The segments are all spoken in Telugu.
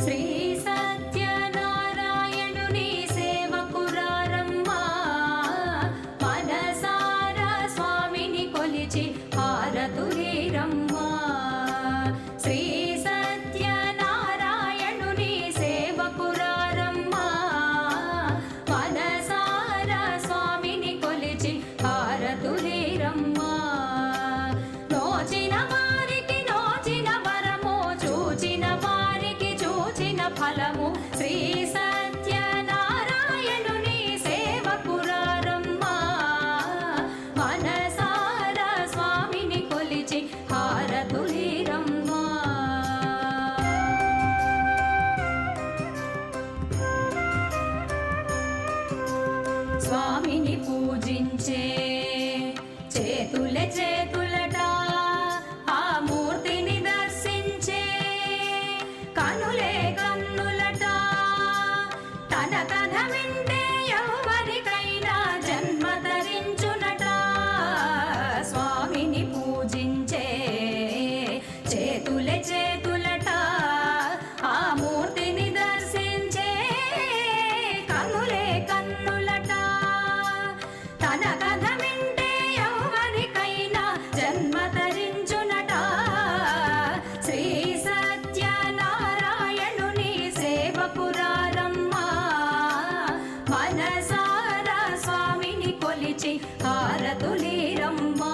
శ్రీ సత్యనారాయణుని సేవకురారమ్మా మనసారా స్వామిని కొలిచి హారతులీరమ్మా శ్రీ సత్యనారాయణుని సేవకురారమ్మా మనసారా స్వామిని కొలిచి హారతులీరమ్మా నోచిన వారికి నోచిన వరము చూచిన వారికి చూచిన ఫలము శ్రీ సత్యనారాయణుని సేవకురారమ్మా మనసారా స్వామిని కొలిచి హారతులీరమ్మా స్వామిని పూజించే చేతులే చేతులట ఆ మూర్తిని దర్శించే కనులే కన్నులట తన కథ వింటే ఎవరికైనా జన్మ ధరించునట స్వామిని పూజించే చేతులే చేతులట ఆ మూర్తిని దర్శించే కనులే కన్నులట తన కథ వింటే ఎవరికైనా జన్మ ధరించునట శ్రీ సత్యనారాయణుని సేవకురారమ్మా మనసారా స్వామిని కొలిచి హారతులీరమ్మా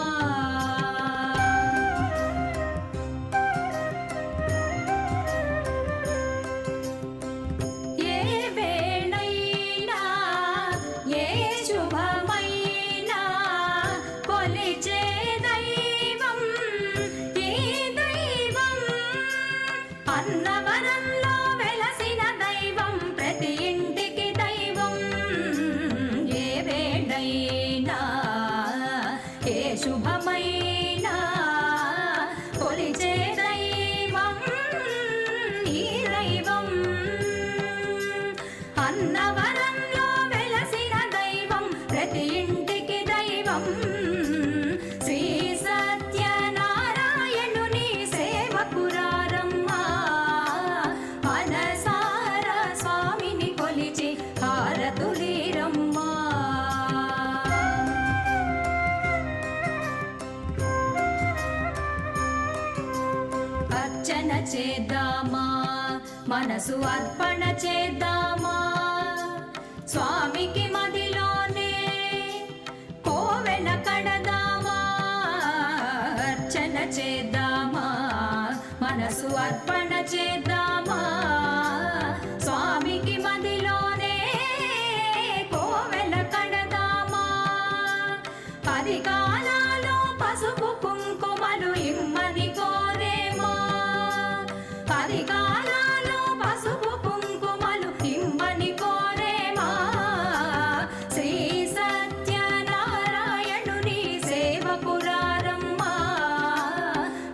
ఏ వేళైనా ఏ శుభమైనా కొలిచే దైవం ఈ దైవం అన్నవరంలో వెలసిన దైవం ప్రతి ఇంటికి దైవం ఏ వేళైనా ఏ శుభమైనా కొలిచే దైవం ఈ దైవం అన్నవరంలో వెలసిన దైవం ప్రతి ఇంటికి దైవం శ్రీ సత్యనారాయణుని సేవకురారమ్మా మనసారా స్వామిని కొలిచి హారతులీరమ్మా అర్చన చేద్దామా మనసు అర్పణ చేద్దామా స్వామికి మదిలోనే కోవెల కడదామా అర్చన చేద్దామా మనసు అర్పణ చేద్దామా స్వామికి మదిలోనే కోవెల కడదామా పది కాలాలో పసుపు కుంకుమలు ఇమ్మని కోరేమా పది కాలాలో పసుపు కుంకుమలు ఇమ్మని కోరేమా శ్రీ సత్యనారాయణుని సేవకురారమ్మా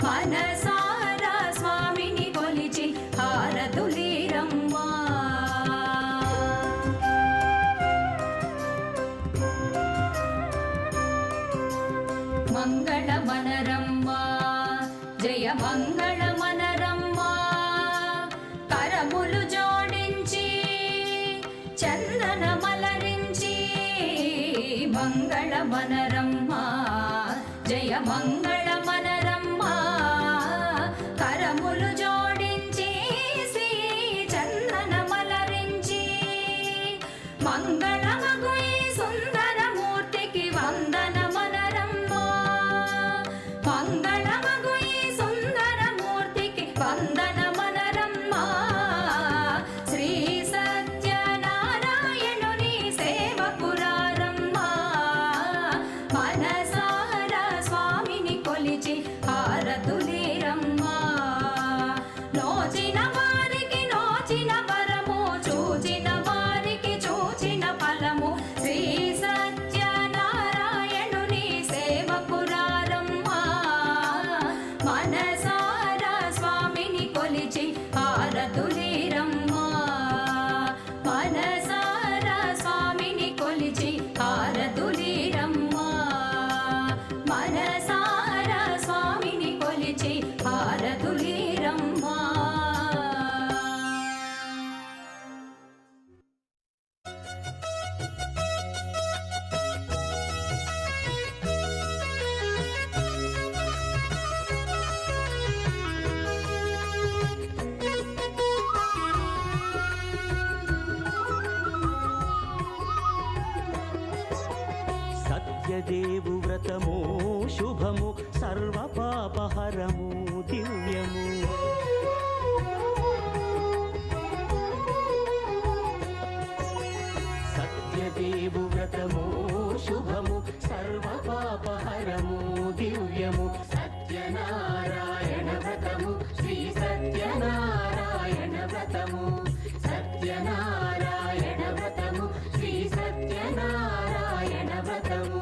మనసారా స్వామిని కొలిచి హారతులీరమ్మా మంగళమనరమ్మా జయ మంగళమనరమ్మా కరములు జోడించి చందన మలరించి మంగళమనరమ్మా జయ మంగళమనరమ్మా కరములు జోడించి శ్రీ చందన మలరించి మంగళమగు ఈ సుందరమూర్తికి వందనమనరమ్మా మంగళమగు ఈ సుందరమూర్తి శుభము సర్వపాపహరము దివ్యము. సత్యదేవు వ్రతము శుభము సర్వపాపహరము దివ్యము. సత్యనారాయణ వ్రతము శ్రీ సత్యనారాయణ వ్రతము. సత్యనారాయణ వ్రతము శ్రీ సత్యనారాయణ వ్రతము.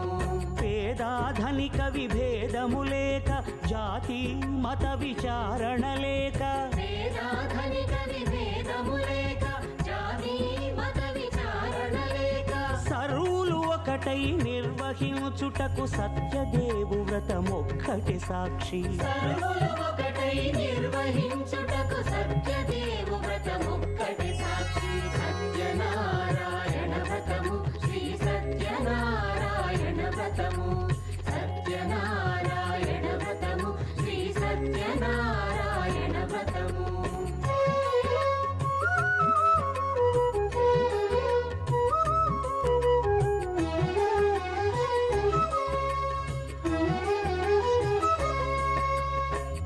పేదాధనిక విభేదము లేక జాతి మత విచారణ లేక. పేదాధనిక విభేదము లేక జాతి మత విచారణ లేక. సర్వులు ఒకటై నిర్వహించుటకు సత్యదేవు వ్రతమొక్కటి సాక్షి. సర్వులు ఒకటై నిర్వహించుటకు సత్యదేవు వ్రతమొక్కటి సాక్షి. సత్యనారాయణ వ్రతము శ్రీ సత్యనారాయణ వ్రతము. సత్యనారాయణ వ్రతము శ్రీ సత్యనారాయణ వ్రతము.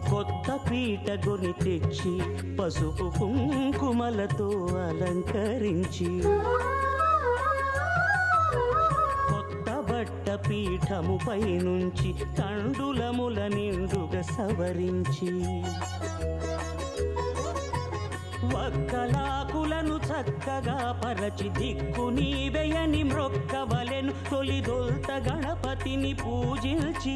కొత్త పీట గొని తెచ్చి పసుపు కుంకుమలతో అలంకరించి. కొత్త బట్ట పీఠముపై నుంచి తండులముల నిండుగా సవరించి. వక్కలాకులను చక్కగా పరచి దిక్కు నీవెయని మ్రొక్కవలెను. తొలిదొల్త గణపతిని పూజించి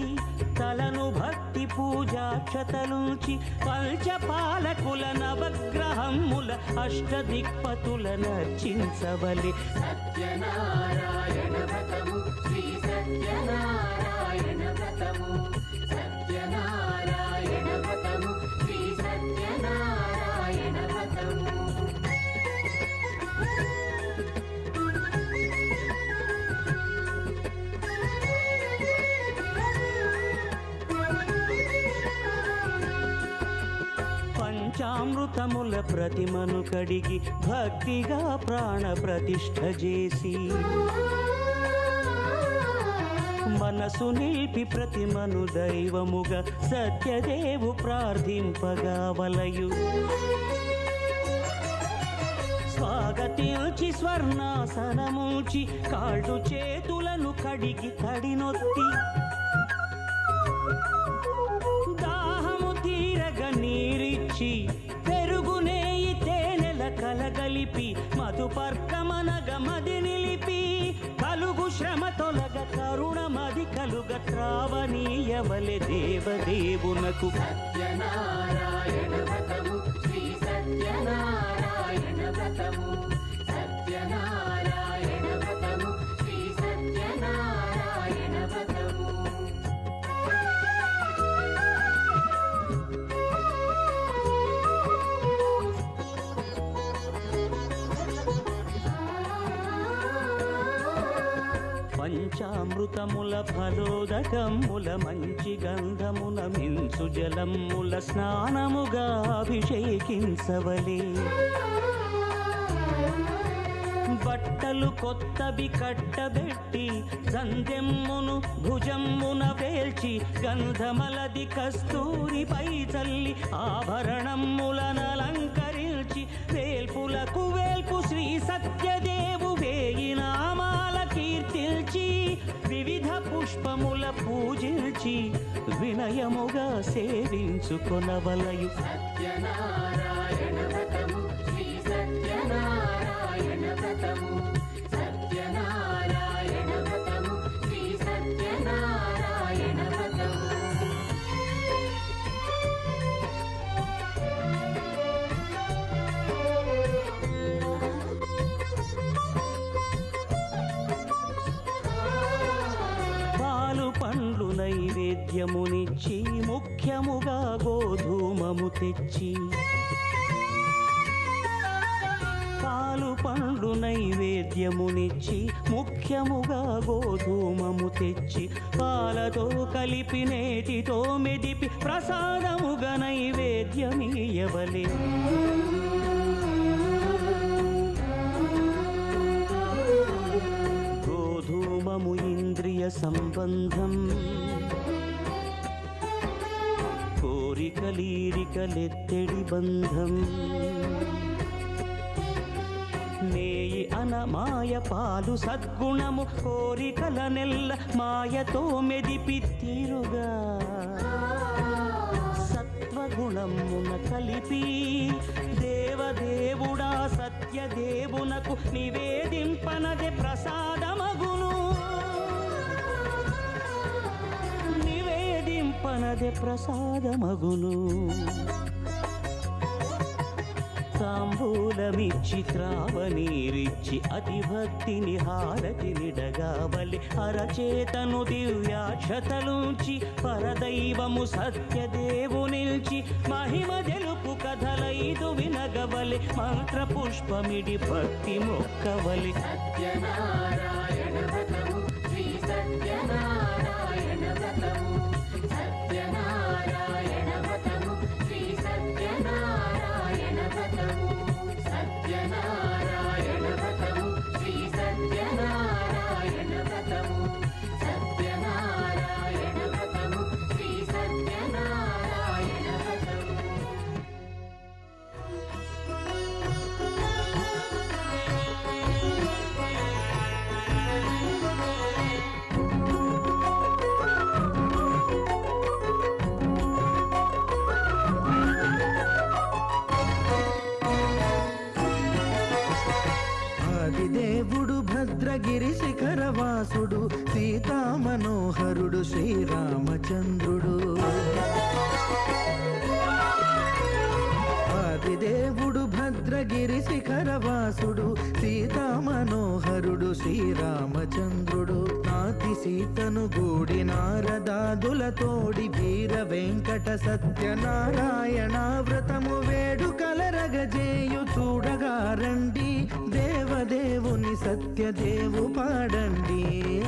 తలను భక్తి పూజాక్షతలుంచి. పంచపాలకుల నవగ్రహముల అష్టదిక్పతుల నర్చించవలె. సత్యనారాయణ వ్రతము శ్రీ సత్యనారాయణ వ్రతము. సత్యనారాయణ వ్రతము శ్రీ సత్యనారాయణ వ్రతము. పంచామృతముల ప్రతిమను కడిగి భక్తిగా ప్రాణ ప్రతిష్ఠ చేసి. మనసు నిలిపి ప్రతిమను దైవముగా సత్యదేవు ప్రార్థింపగా వలయు. స్వాగతించి స్వర్ణాసనముంచి కాళ్ళు చేతులను కడిగి తడినొత్తి. దాహము తీరగ నీరిచ్చి పెరుగునేయి తేనెల కలగలిపి. మధుపర్కమనగ మది నిలిపి కలుగు శ్రమ తొలగ కరుణమది కలుగ త్రావనీయవలె దేవదేవునకు. సత్యనారాయణ వ్రతము శ్రీ సత్యనారాయణ వ్రతము. సత్యనారాయణ వ్రతము శ్రీ సత్యనారాయణ వ్రతము. పంచామృతముల ఫలోదకముల మంచి గంధమున మించు జలముల స్నానముగా అభిషేకించవలే. బట్టలు కొత్తవి కట్టబెట్టి సంధ్యమ్మును భుజమ్మున వేల్చి. గంధమలది కస్తూరిపై చల్లి ఆభరణములనలంకరించి. వేల్పులకు వేల్పు శ్రీ సత్యదేవు వేయి నామాల కీర్తిల్చి. వివిధ పుష్పముల పూజించి వినయముగా సేవించుకొనవలయు. సత్యనారాయణ వ్రతము శ్రీ సత్యనారాయణ వ్రతము. సత్యనారాయణ వ్రతము శ్రీ సత్యనారాయణ వ్రతము. పాలు పండ్లు నైవేద్యమునిచ్చి ముఖ్యముగా గోధూమము తెచ్చి. పాలు పండ్లు నైవేద్యమునిచ్చి ముఖ్యముగా గోధూమము తెచ్చి. పాలతో కలిపి నేతితో మెదిపి ప్రసాదముగా నైవేద్యమీయవలే. గోధూమము ఇంద్రియ సంబంధం కోరికలీరికలెత్తెడి బంధం నేయి అనమాయ పాలు సద్గుణము కోరికల నెల్ల మాయతో మెదిపిత్తిరుగా సత్వగుణమున కలిపి దేవదేవుడా సత్యదేవునకు నివేదింపనదే ప్రసాదమగును నివేదింపనదే ప్రసాదమగును తాంబూలమిచ్చి త్రావనీరిచ్చి అతిభక్తిని హారతినిడగావలి అరచేతను దివ్యాక్షతలుంచి పరదైవము సత్యదేవునిల్చి మహిమ తెలుపు కథలైదు వినగవలి మంత్ర పుష్పమిడి భక్తి మొక్కవలి సత్యనారాయణ వ్రతము శ్రీ సత్యనారాయణ వ్రతము సత్యనారాయణ వ్రతము శ్రీ సత్యనారాయణ వ్రతము సత్యనారాయణ వ్రతము శ్రీ సత్యనారాయణ వ్రతము సత్యనారాయణ వ్రతము శ్రీ సత్యనారాయణ వ్రతము ఆదిదేవుడు భద్రగిరి శిఖరవాసుడు సీతామనోహరుడు శ్రీరామచంద్రుడు ఆదిదేవుడు భద్రగిరి శిఖరవాసుడు సీతామనోహరుడు శ్రీరామచంద్రుడు నాతి సీతను గూడి నారదాదులతోడి వీర వెంకట సత్యనారాయణ వ్రతము వేడుకలరగజేయు చూడగా రండి దేవదేవుని సత్యదేవు పాడండి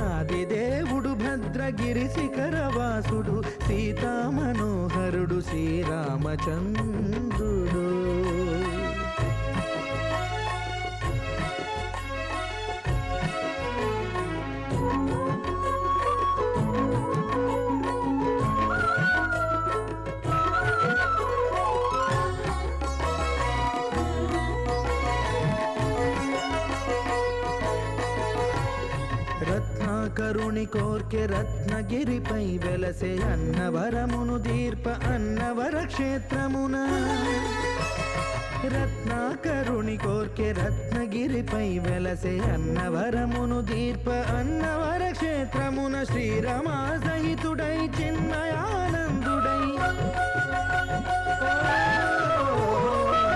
ఆదిదేవుడు భద్రగిరి శిఖరవాసుడు సీతామనోహరుడు శ్రీరామచంద్రుడు రత్నాకరుని కోర్కె రత్నగిరిపై వెలసే అన్నవరమును దీర్ప అన్నవర క్షేత్రమున రత్నాకరుని కోర్కె రత్నగిరిపై వెలసే అన్నవరమును దీర్ప అన్నవర క్షేత్రమున శ్రీరమా సహితుడై చిన్మయానందుడై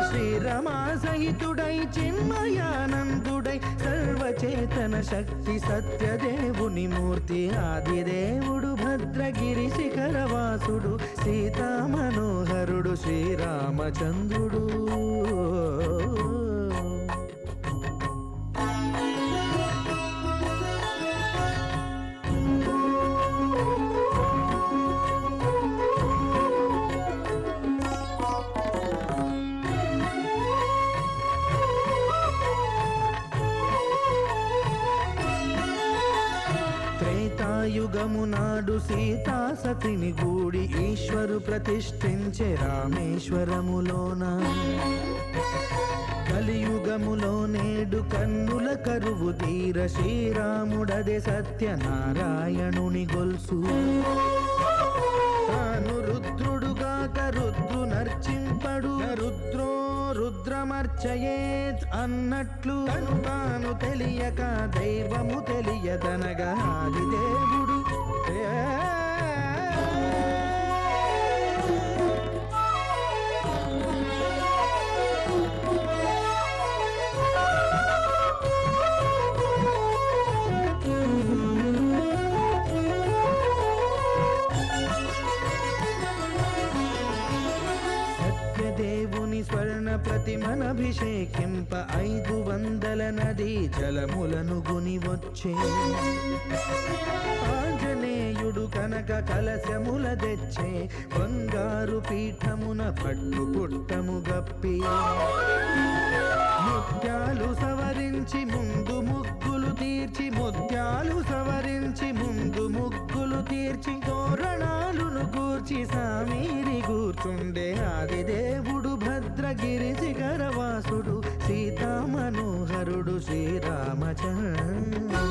శ్రీరమా సహితుడై చిన్మయానందుడై సర్వచేతన శక్తి సత్యదేవుని మూర్తి ఆదిదేవుడు భద్రగిరి శిఖరవాసుడు సీతామనోహరుడు శ్రీరామచంద్రుడు త్రేతాయుగము నాడు సీతా సతిని గూడి ఈశ్వరు ప్రతిష్ఠించే రామేశ్వరములోన కలియుగములో నేడు కన్నుల కరువు తీర శ్రీరాముడదే సత్యనారాయణుని గొల్సు తాను రుద్రుడుగాక రుద్రు నర్చింపడు రుద్రో రుద్రమర్చయేత్ అన్నట్లు తను తాను తెలియక దైవము తెలియదనగా ఆదిదేవుడు సత్యదేవుని స్వర్ణ ప్రతిమనభిషేకింప 500 నదీ జలములను గుని వచ్చే ఆంజనేయుడు కనక కలశముల తెచ్చే బంగారు పీఠమున పట్టు పుట్టము గప్పి ముత్యాలు సవరించి ముందు ముగ్గులు తీర్చి ముత్యాలు సవరించి ముందు ముగ్గులు తీర్చి తోరణాలును కూర్చి సామీరి కూర్చుండే ఆదిదేవుడు భద్రగిరి శిఖరవాసుడు సీతామనోహరుడు శ్రీరామచంద్రుడు.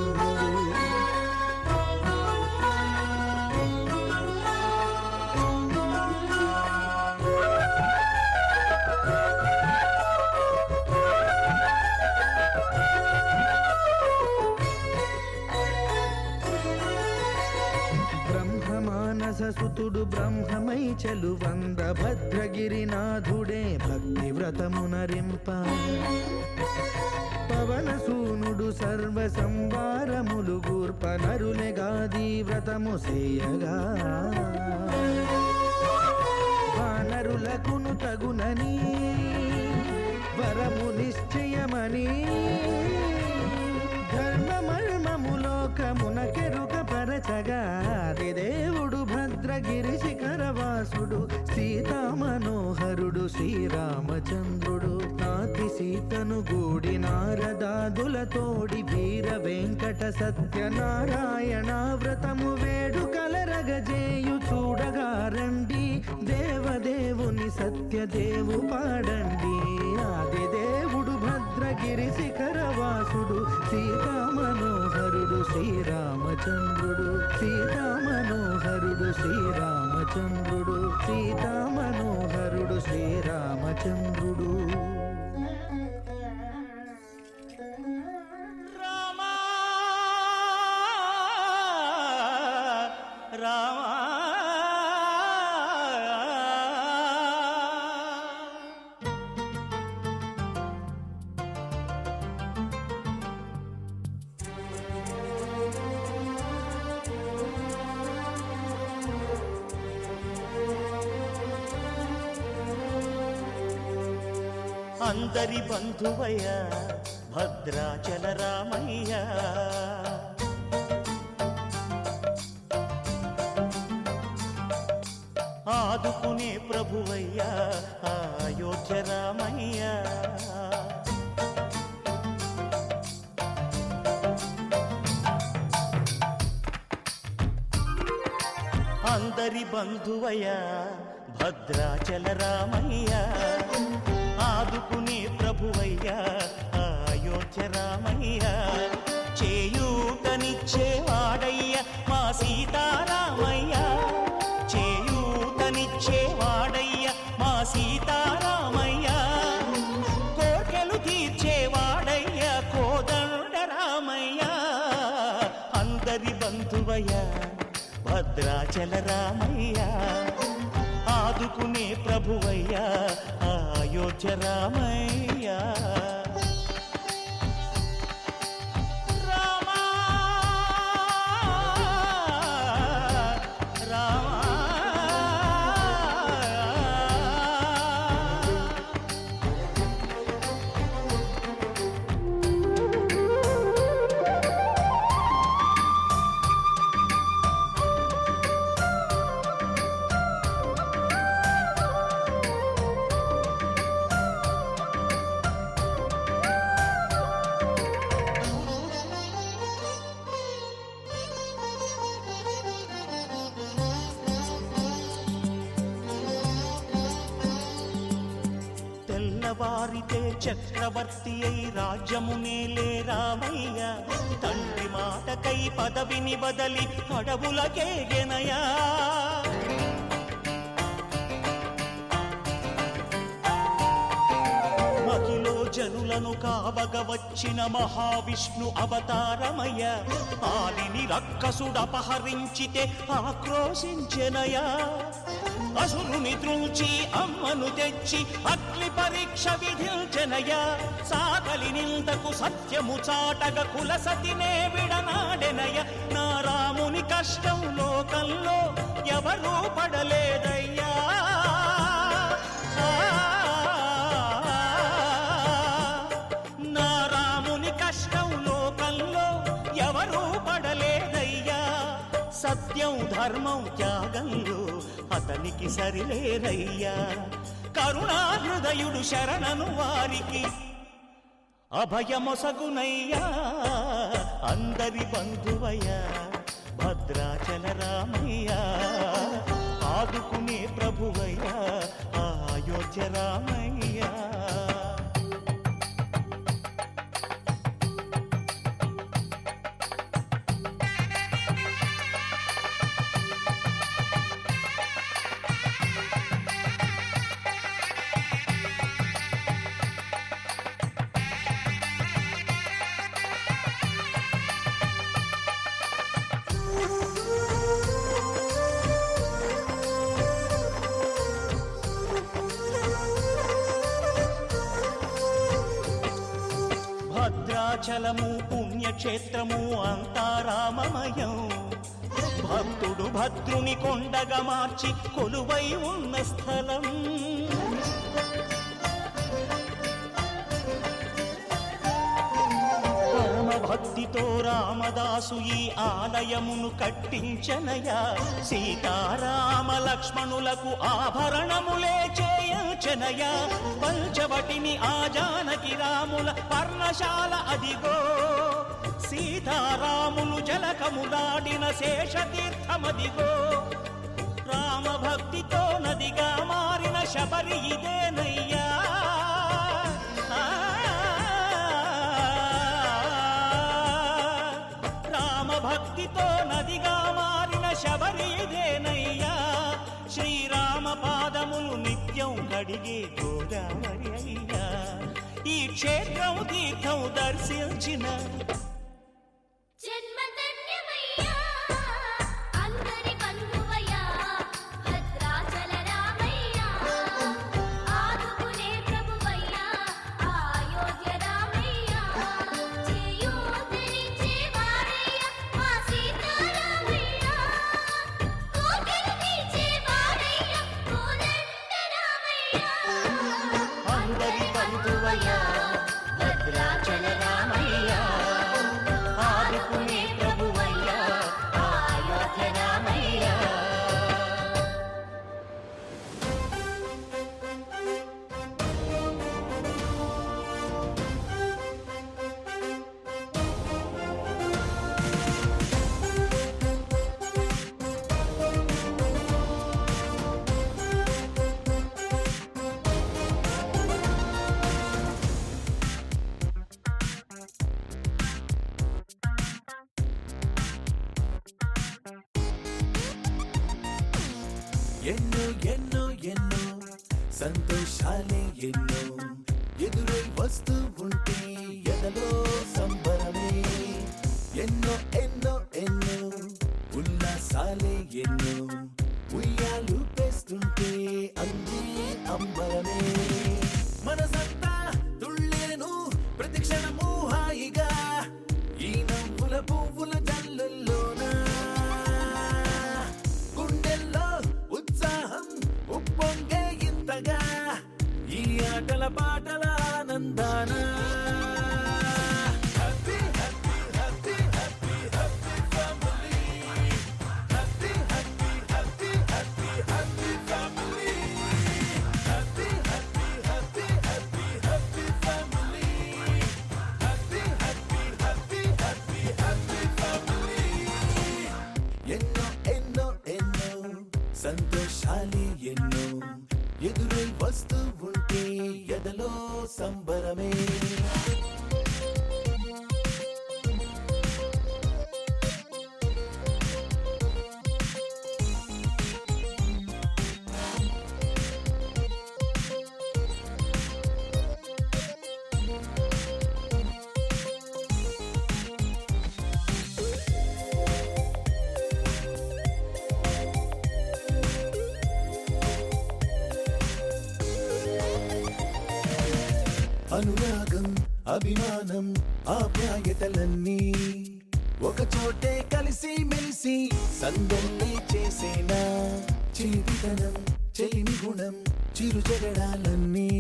సుతుడు బ్రహ్మమై చలువంద భద్రగిరినాథుడే భక్తి వ్రతమునరింప పవన సూనుడు సర్వ సంవారములు గూర్ప నరులెగాది వ్రతము సేయగా వానరులకును తగునని వరము నిశ్చయమని ధర్మమర్మములోకమునకెరుక పరచగా దేవుడు భద్రగిరి శిఖరవాసుడు సీతామనోహరుడు శ్రీరామచంద్రుడు. నాతి సీతను గూడి నారదాదులతోడి వీర వెంకట సత్యనారాయణ వ్రతము వేడుకలరగజేయు చూడగా రండి దేవదేవుని సత్యదేవు పాడండి. ఆదిదేవుడు భద్రగిరి శిఖరవాసుడు సీతామనోహరుడు శ్రీరామచంద్రుడు. సీతామనోహరుడు శ్రీరామచంద్రుడు. సీతామనోహరుడు శ్రీరామచంద్రుడు. రామా రామా అందరి బంధువయ్య భద్రాచల రామయ్య ఆదుకునే ప్రభువయ్య అయోధ్య రామయ్య అందరి బంధువయ్య భద్రాచల రామయ్య ఆదుకునే ప్రభువయ్యా అయోధ్య రామయ్య చేయూతనిచ్చేవాడయ్య మా సీతారామయ్య చేయూతనిచ్చేవాడయ్య మా సీతారామయ్య కోర్కెలు తీర్చేవాడయ్య కోదండ రామయ్య అందరి బంధువయ్య భద్రాచల రామయ్య ఆదుకునే ప్రభువయ్యా అయోధ్య రామయ్య రామా రామా వారితే చక్రవర్తి అయి రాజ్యమునేలే రామయ్య తండ్రి మాటకై పదవిని బదలి అడవులకేగెనయా మహిలో జనులను కావగ వచ్చిన మహావిష్ణు అవతారమయ్య ఆలిని రక్కసుడపహరించితే ఆక్రోశించెనయా అసురుని త్రుంచి అమ్మను తెచ్చి అగ్ని పరీక్ష విధించెనయా సాగలి నిందకు సత్యము చాటగ కుల సతినే విడనాడెనయ నా రాముని కష్టం లోకంలో ఎవరూ పడలేదయ్యా నా రాముని కష్టం లోకంలో ఎవరూ పడలేదయ్యా సత్యం ధర్మం త్యాగంలో అతనికి సరిలేరయ్యా కరుణా హృదయుడు శరణను వారికి అభయమొసగునయ్యా అందరి బంధువయ్యా భద్రాచల రామయ్యా ఆదుకునే ప్రభువయ్యా అయోధ్య రామయ్యా భద్రాచలము పుణ్యక్షేత్రము అంతా రామమయం భక్తుడు భద్రుని కొండగా మార్చి కొలువై ఉన్న స్థలం పరమ భక్తితో రామదాసు ఈ ఆలయమును కట్టించనయా సీతారామ లక్ష్మణులకు ఆభరణములే చేయచనయా పంచవటిని ఆ జానకి రాముల పర్ణశాల అదిగో సీతారాములు జలకములాడిన శేషతీర్థమదిగో రామభక్తితో నదిగా మారిన శబరి ఇదేనయ్యా రామభక్తితో నదిగా మారిన శబరి ఇదేనయ్యా శ్రీరామ పాదములు నిత్యం కడిగే గోదావరి అయ్యా ఈ క్షేత్రం తీర్థం దర్శించిన జన్మధన్యమయ్యా అందరి బంధువయ్యా భద్రాచల రామయ్యా ఆదుకునే ప్రభువయ్యా అయోధ్య రామయ్యా చేయూతనిచ్చే వాడయ్యా మా సీతారామయ్యా కోకిలనిచ్చే వాడయ్యా కోదండ రామయ్యా అందరి బంధువయ్యా భద్రాచల రామయ్యా ఆదుకునే ప్రభువయ్యా అయోధ్య రామయ్యా ఎన్నో ఎన్నో ఎన్నో సంతోషాలే ఎన్నో ఎదురై వస్తూ ఉంటే ఎదలో సంబరమే ఎన్నో ఎన్నో ఎన్నో ఉల్లాసాలే ఎన్నో ఉయ్యాలు పేస్తుంటే అందే అంబరమే మనసంతా తుళ్ళేను ప్రతి క్షణము హాయిగా ఈ నవ్వుల పువ్వుల జల్లుల్లోనా గుండెల్లో ఉత్సాహం ఉప్పొంగే ఇంతగా ఈ ఆటల పాటల ఆనందాన happy happy happy happy happy family happy happy happy happy happy family happy happy happy happy happy family happy happy happy happy happy family ఎన్నో ఎన్నో ఎన్నో సంతోషాలే ఎన్నో ఎదురై వస్తూ ఉంటే ఎదలో సంబరమే అనురాగం అభిమానం ఆప్యాయతలన్నీ ఒక చోటే కలిసి మెలిసి సందల్లే చేసేనా చిలిపితనం చెలిమి గుణం చిరు జగడాలన్నీ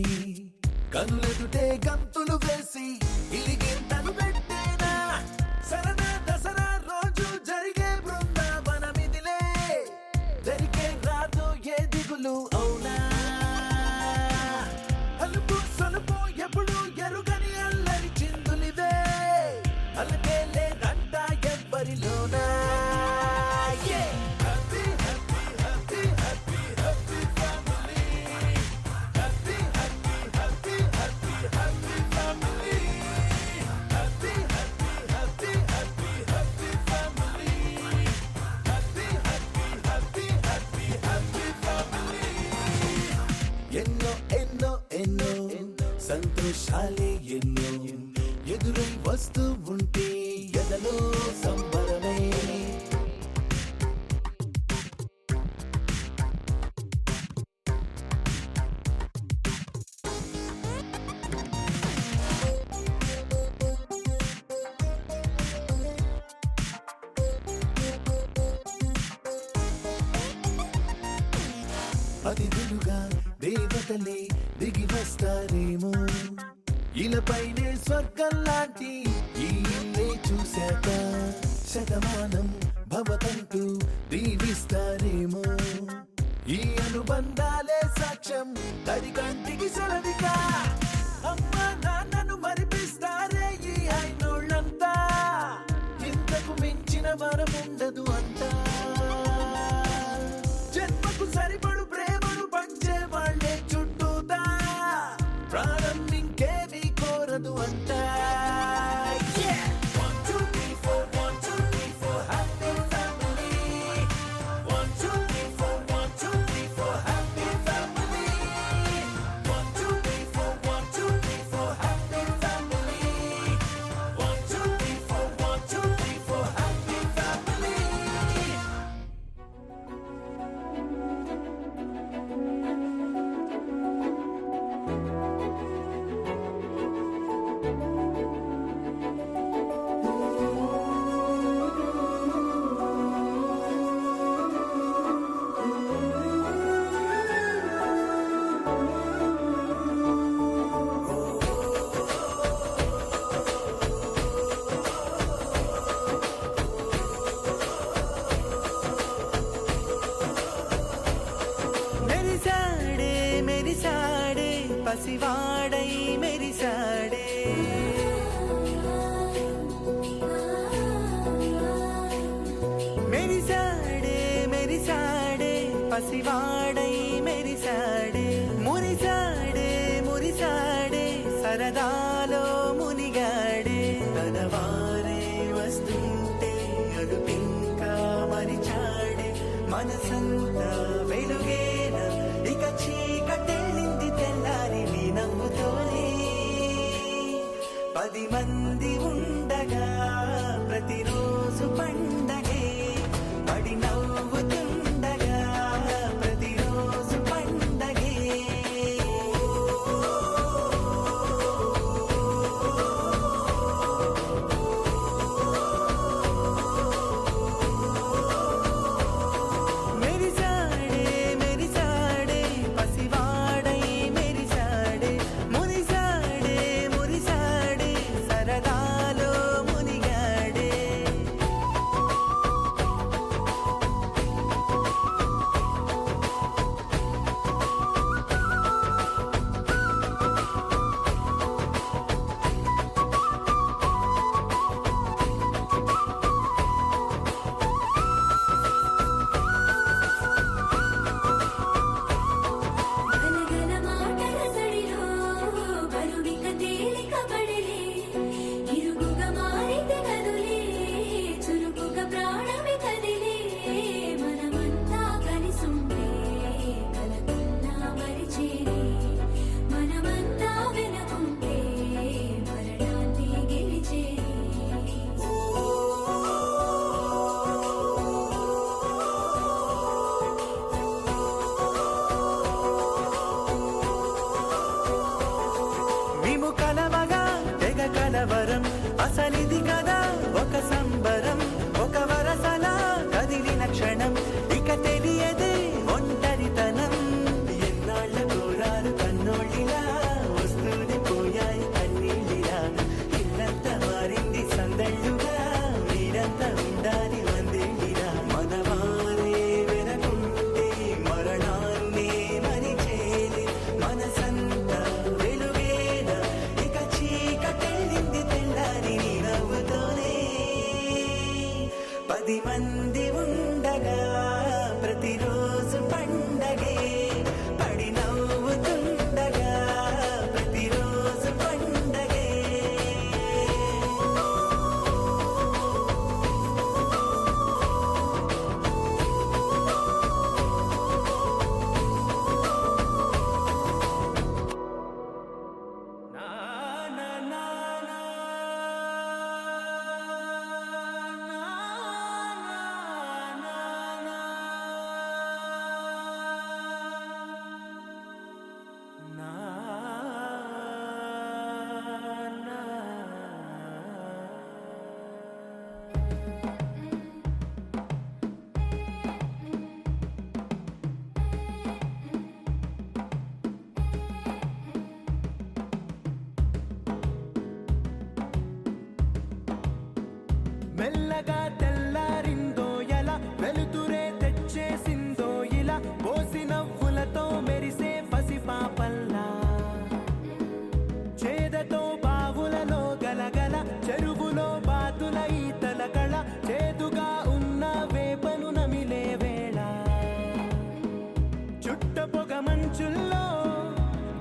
కనులెదుటే గంతులు వేసి ఇలిగింతలు పెట్టేనా సరదా దసరా రోజు జరిగే బృందావనమిదిలే జరిగే రాదు ఏ దిగులు అవునా అలుపు సొలుపు ఎప్పుడు ఎరుగని అల్లరి వస్తూ ఉంటే ఎదలో సంబరమే. అతిథులుగా దేవతలే దిగి వస్తారేమో, ఇలపైనే స్వర్గం లాంటి ఈ ఇల్లే చూశాక శతమానం భవతంటూ దీవిస్తారేమో. ఈ అనుబంధాలే సాక్ష్యం తడి కంటికి సెలవిక. అమ్మ నాన్నను మరిపిస్తారే ఈ అయినోళ్ళంతా, ఇంతకు మించిన వరం ఉండదు అంతా. జన్మకు సరిపడు ప్రేమను పంచే వాళ్ళే చుట్టూతా, ప్రాణం ఇంకేమీ కోరదు అంతా. పసివాడై మెరిసాడే, మెరిసాడే మెరిసాడే పసివాడై మెరిసాడే. మురిసాడే మురిసాడే సరదాలో మునిగాడే. తన వారే వస్తుంటే అడుపింకా మరిచాడే. మనసంతా వెలుగేన ఇక చీకటెళ్ళింది తెల్లారి నీ నవ్వుతోనే. 10 మంది ఉండగా ప్రతిరోజు పండగే, పడి నవ్వుతుండగా ప్రతిరోజు పండగే. మెరిసాడే మెరిసాడే పసివాడై మెరిసాడే. మురిసాడే మురిసాడే సరదా మెల్లగా తెల్లారిందో ఎలా వెలుతురే తెచ్చేసిందో ఇలా పోసి నవ్వులతో మెరిసే పసిపాపల్లా చేదతో బావులలో గలగల చెరువులో బాతుల ఈతల కళ చేదుగా ఉన్న వేపను నమిలే వేళ చుట్ట పొగ మంచుల్లో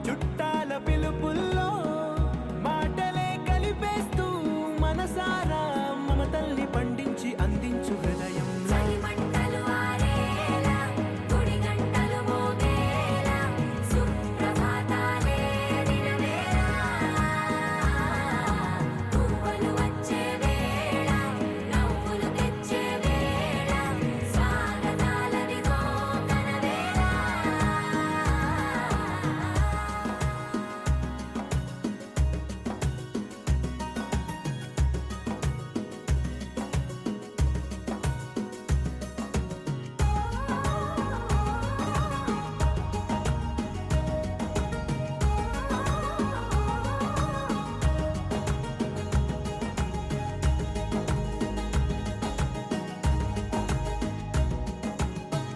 చుట్టాల పిలుపుల్లో మాటలే కలిపేస్తూ మనసారా మమతల్ని పండించి అందించు హృదయం చలిమంటలు ఆరేలా గుడి గంటలు మోగేలా సుప్రభాతాలే దినవేళ పువ్వులు వచ్చే వేళ నవ్వులు తెచ్చే వేళ స్వాగతాలదిగో కనవేళ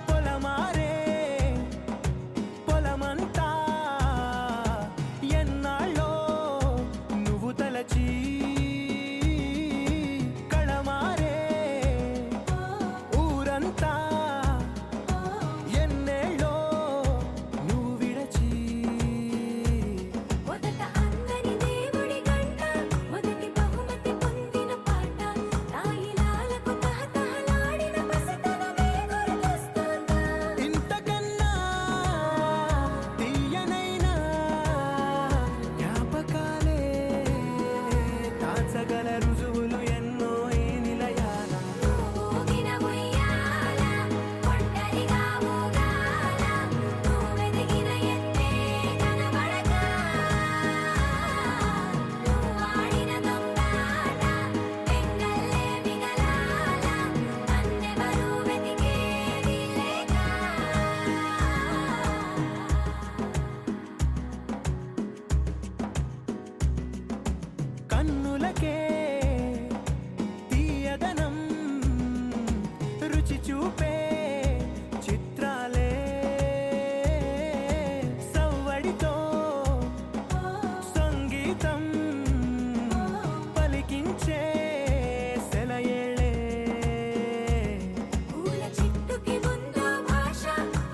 పొలమారే పొలమంతా ఎన్నాళ్ళో నువ్వు తలచి కళమారే ఊరంతా ఎన్నేళ్ళో నువ్వు విడచి మొదట అందని దేవుడి గంట మొదటి బహుమతి పొందిన పాట తాయిలాలకు తహతహలాడిన పసితనమే గుర్తొస్తుందా ఇంతకన్నా తీయనైనా జ్ఞాపకాలే దాచగల రుజువులు ఎన్నో ఈ నిలయాల ఊగిన ఉయ్యాల ఒంటరిగా ఊగాల నువ్వెదిగిన ఎత్తే కనబడక నువ్వాడిన దొంగాట పెంగల్లే మిగలాల నన్నెవరూ వెతికేది లేక కన్నులకే తీయదనం రుచి చూపే చిత్రాలే సవ్వడితో సంగీతం పలికించే సెలయేళే పూల చెట్టుకి ఉందో భాష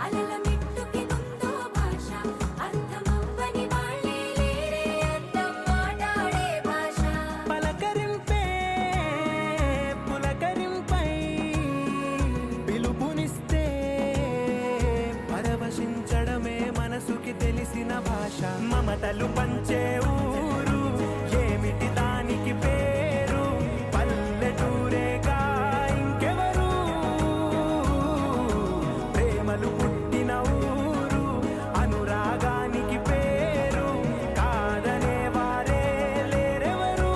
అలల మిట్టుకి ఉందో భాష అర్థమవ్వని వాళ్ళే లేరే అర్థం మాట్లాడే భాష పలకరింపే పులకరింపై పిలుపునిస్తే పరవశించడమే మనసుకి తెలిసిన భాష మమతలు పంచే ఊరు ఏమిటి దానికి పేరు పల్లెటూరేగా ఇంకెవరు ప్రేమలు పుట్టిన ఊరు అనురాగానికి పేరు కాదనే వారే లేరెవరు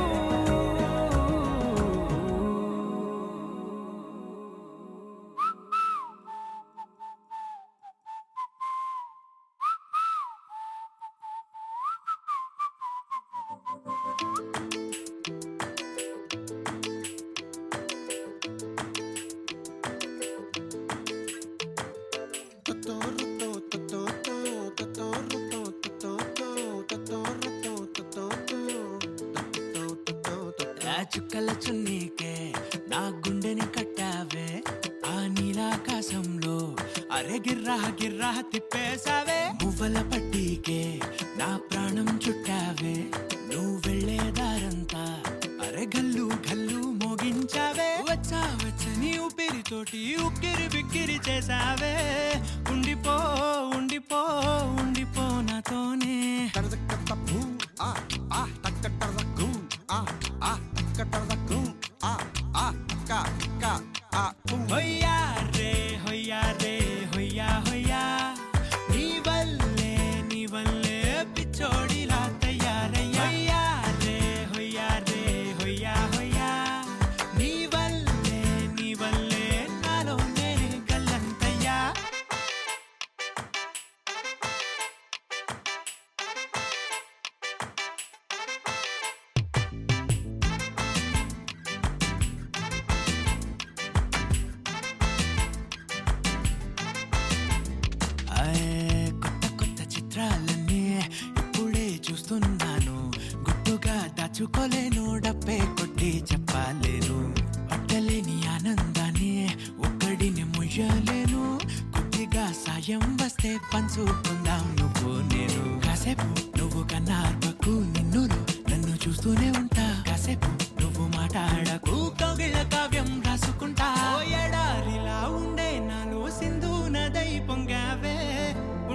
ఆ చుక్కల చున్నీకే నా గుండెని కట్టావే ఆ నీలాకాశంలో అరే గిర్రా గిర్రా తిప్పేశావే మువ్వల పట్టీకే నా ప్రాణం చుట్టావే నువ్వు వెళ్ళే దారంతా అరే గల్లు గల్లు మోగించావే వచ్చా వచ్చని ఊపిరితోటి ఉక్కిరి బిక్కిరి చేసావే ఉండిపో ఉండిపో ఉండిపో నాతోనే హొయ్యా రే హొయ్యా రే హొయ్యా హొయ్యా నీ వల్లే పిచ్చోడిలా తయారయ్యా హొయ్యా రే హొయ్యా రే హొయ్యా హొయ్యా నీ వల్లే నాలో నేనే గల్లంతయ్యా పంచుకోలేను డబ్బే కొట్టి చెప్పలేను పట్టలేని ఆనందాన్ని ఒక్కడిని ముయ్యలేను కొద్దిగా సాయం వస్తే పంచుకుందాం నువ్వు నేను కాసేపు నువ్వు కన్నార్పకు నిన్నులో నన్ను చూస్తూనే ఉంటా కాసేపు నువ్వు మాట్లాడకు కౌగిళ్ళ కావ్యం రాసుకుంటా ఓ ఎడారిలా ఉండే నాలో సింధు నదై పొంగావే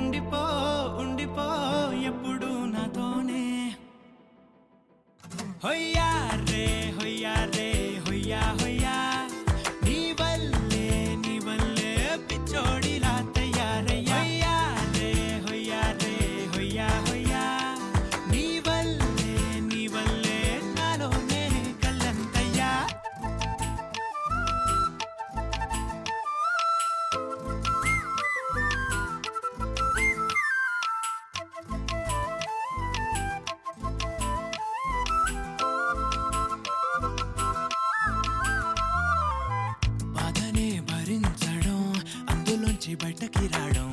ఉండిపో ఉండిపో ఎప్పుడు నాతోనే హొయ్యా రే హొయ్యా రే హొయ్యా హొయ్యా నీ వల్లే పిచ్చోడిలా తయారయ్యా హొయ్యా రే హొయ్యా హొయ్యా నీ వల్లే నాలోనే కల్లంతయ్యా బాధనే భరించడం అందులోంచి బయటకి రావడం